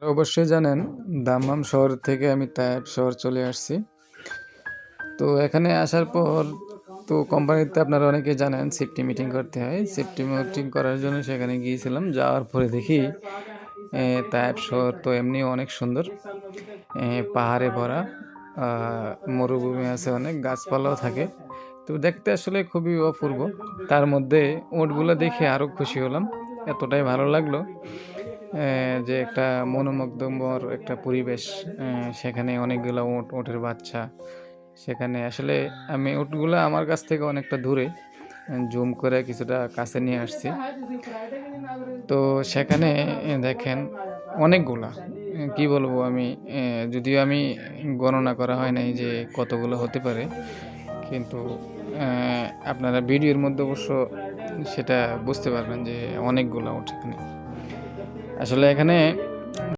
অবশ্যই জানেন দাম্মাম শহর থেকে আমি তায়েব শহর চলে আসছি। তো এখানে আসার পর তো কোম্পানিতে আপনারা অনেকেই জানেন সেফটি মিটিং করতে হয়। সেফটি মিটিং করার জন্য সেখানে গিয়েছিলাম। যাওয়ার পরে দেখি তায়েব শহর তো এমনিও অনেক সুন্দর। পাহাড়ে ভরা, মরুভূমি আছে, অনেক গাছপালাও থাকে। তো দেখতে আসলে খুবই অপূর্ব। তার মধ্যে উটগুলো দেখে আরও খুশি হলাম। এতটাই ভালো লাগলো যে একটা মনোমুগ্ধকর একটা পরিবেশ। সেখানে অনেকগুলো উটের বাচ্চা। সেখানে আসলে আমি উটগুলো আমার কাছ থেকে অনেকটা দূরে জুম করে কিছুটা কাছে নিয়ে আসছি। তো সেখানে দেখেন অনেকগুলা, কি বলবো আমি, যদিও আমি গণনা করা হয় নাই যে কতগুলো হতে পারে, কিন্তু আপনারা ভিডিওর মধ্যে অবশ্য সেটা বুঝতে পারবেন যে অনেকগুলো উট এখানে। আসলে এখানে